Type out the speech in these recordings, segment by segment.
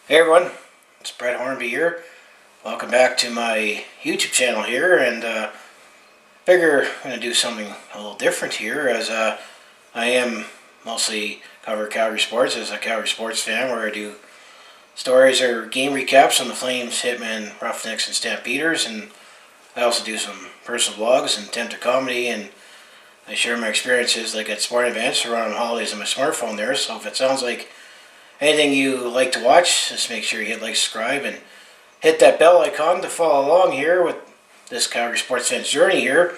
Hey everyone, it's Brett Hornby here. Welcome back to my YouTube channel here, and figure I'm going to do something a little different here, as I am mostly cover Calgary sports as a Calgary sports fan, where I do stories or game recaps on the Flames, Hitmen, Roughnecks, and Stampeders, and I also do some personal vlogs and attempt at comedy, and I share my experiences like at sporting events or on holidays on my smartphone there. So if it sounds like anything you like to watch, just make sure you hit like, subscribe, and hit that bell icon to follow along here with this Calgary sports fans journey here.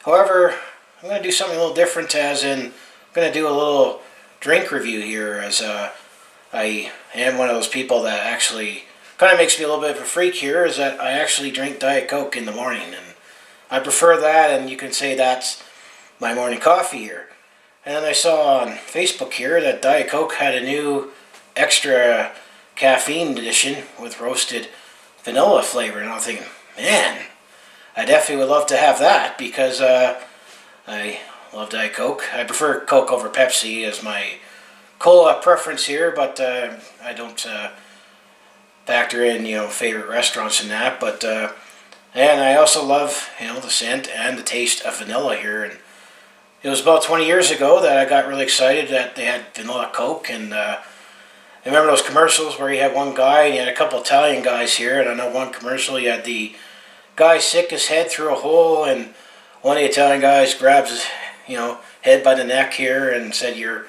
However, I'm going to do something a little different, as in I'm going to do a little drink review here, as I am one of those people that actually kind of makes me a little bit of a freak here, is that I actually drink Diet Coke in the morning, and I prefer that, and you can say that's my morning coffee here. And then I saw on Facebook here that Diet Coke had a new extra caffeine edition with roasted vanilla flavor, and I'm thinking, man, I definitely would love to have that, because I love Diet Coke. I prefer Coke over Pepsi as my cola preference here, but I don't factor in favorite restaurants and that. But and I also love the scent and the taste of vanilla here. And it was about 20 years ago that I got really excited that they had vanilla Coke, and I remember those commercials where you had one guy and you had a couple Italian guys here, and I know one commercial you had the guy stick his head through a hole, and one of the Italian guys grabs his head by the neck here and said, your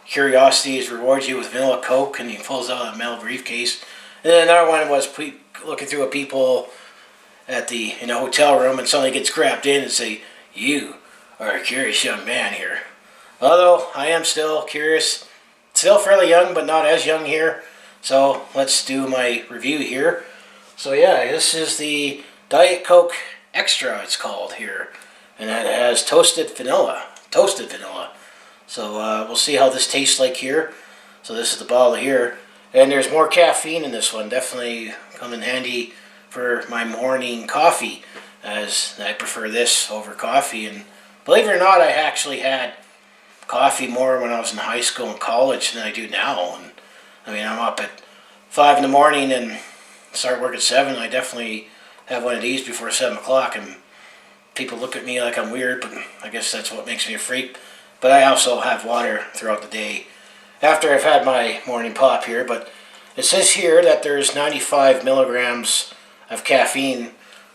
curiosity is rewards you with vanilla Coke, and he pulls out a metal briefcase. And then another one was looking through a peephole at the hotel room, and suddenly gets grabbed in and say, you are a curious young man here. Although I am still curious, still fairly young, but not as young here. So let's do my review here. So yeah, this is the Diet Coke Xtra, it's called here, and it has toasted vanilla. So we'll see how this tastes like here. So this is the bottle here, and there's more caffeine in this one. Definitely come in handy for my morning coffee, as I prefer this over coffee. And believe it or not, I actually had coffee more when I was in high school and college than I do now. And I mean, I'm up at 5 in the morning and start work at 7. I definitely have one of these before 7 o'clock, and people look at me like I'm weird, but I guess that's what makes me a freak. But I also have water throughout the day after I've had my morning pop here. But it says here that there's 95 milligrams of caffeine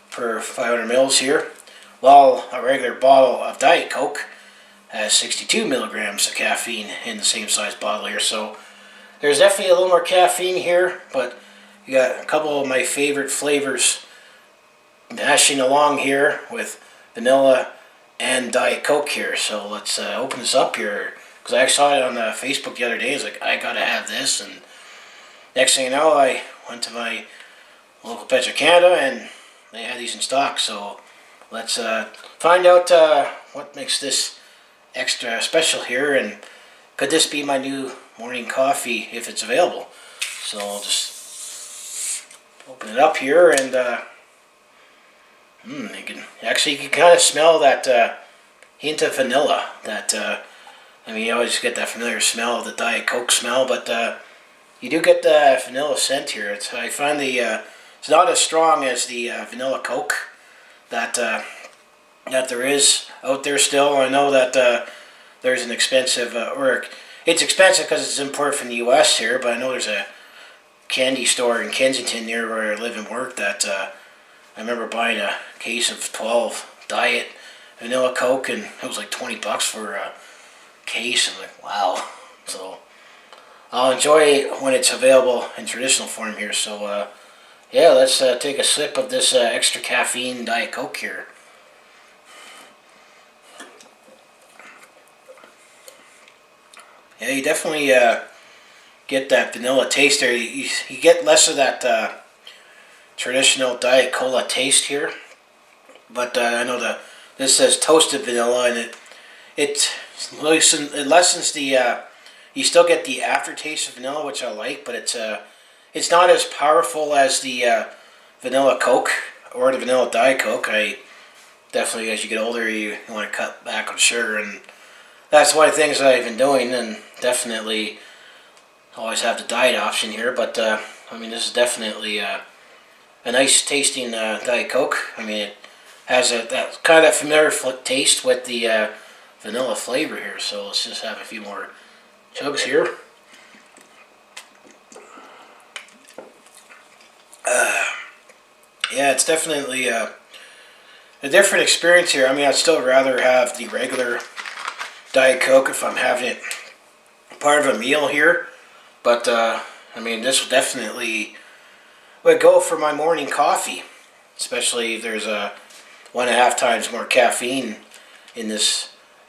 per 500 mils here, while a regular bottle of Diet Coke has 62 milligrams of caffeine in the same size bottle here. So there's definitely a little more caffeine here, but you got a couple of my favorite flavors mashing along here with vanilla and Diet Coke here. So let's open this up here, because I saw it on Facebook the other day. I was like, I gotta have this, and next thing you know, I went to my local Petro-Canada and they had these in stock. So let's find out what makes this extra special here, and could this be my new morning coffee if it's available. So I'll just open it up here, and you can kind of smell that hint of vanilla. That I mean, you always get that familiar smell of the Diet Coke smell, but you do get the vanilla scent here. I find it's not as strong as the vanilla Coke that there is out there still. I know that there's an expensive, or it's expensive because it's imported from the U.S. here, but I know there's a candy store in Kensington near where I live and work that I remember buying a case of 12 Diet vanilla Coke, and it was like $20 for a case. I'm like, wow. So I'll enjoy it when it's available in traditional form here. So yeah, let's take a sip of this extra caffeine Diet Coke here. Yeah, you definitely get that vanilla taste there. You get less of that traditional Diet Cola taste here. But I know this says toasted vanilla, and it lessens the. You still get the aftertaste of vanilla, which I like, but it's not as powerful as the vanilla Coke or the vanilla Diet Coke. I definitely, as you get older, you want to cut back on sugar, and that's one of the things that I've been doing, and definitely always have the diet option here, but I mean, this is definitely a nice tasting Diet Coke. I mean, it has that kind of that familiar taste with the vanilla flavor here. So let's just have a few more chugs here. Yeah, it's definitely a different experience here. I mean, I'd still rather have the regular Diet Coke if I'm having it part of a meal here. But, I mean, this will definitely would go for my morning coffee. Especially if there's 1.5 times more caffeine in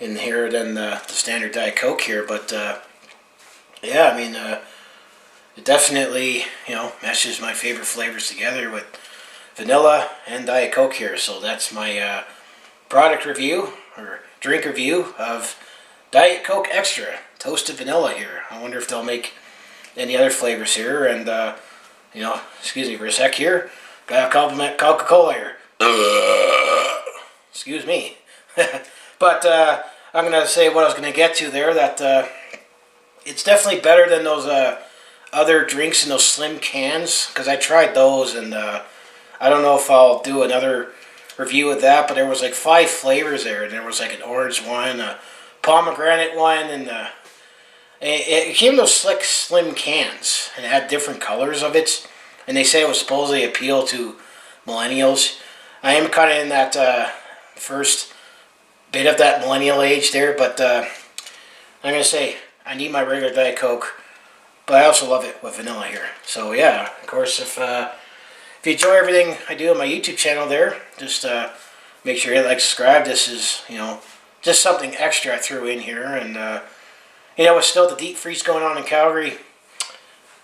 here than the standard Diet Coke here. But, yeah, I mean, it definitely, meshes my favorite flavors together with vanilla and Diet Coke here. So that's my product review or drink review of Diet Coke Extra toasted vanilla here. I wonder if they'll make any other flavors here. And excuse me for a sec here. Gotta compliment Coca-Cola here. Excuse me. But I'm gonna say what I was gonna get to there. That it's definitely better than those other drinks in those slim cans, because I tried those, and I don't know if I'll do another review of that, but there was like 5 flavors there. There was like an orange one, a pomegranate one, and it came in those slick slim cans, and it had different colors of it, and they say it was supposedly appeal to millennials. I am kind of in that first bit of that millennial age there, but I'm going to say I need my regular Diet Coke, but I also love it with vanilla here. So yeah, of course, if you enjoy everything I do on my YouTube channel there, just make sure you hit like, subscribe. This is, just something extra I threw in here. And, with still the deep freeze going on in Calgary,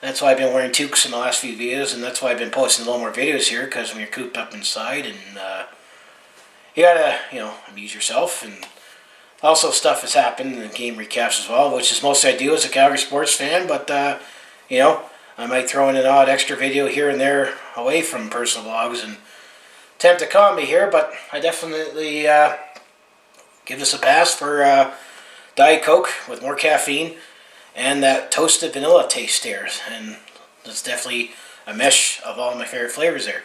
that's why I've been wearing toques in the last few videos, and that's why I've been posting a little more videos here, because when you're cooped up inside, and you gotta, amuse yourself. And also stuff has happened in game recaps as well, which is mostly I do as a Calgary sports fan, but, I might throw in an odd extra video here and there away from personal vlogs and attempt to comedy here, but I definitely give this a pass for Diet Coke with more caffeine and that toasted vanilla taste there. And that's definitely a mesh of all my favorite flavors there.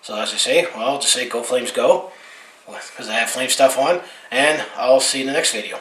So as I say, well, I'll just say go Flames go, because I have flame stuff on, and I'll see you in the next video.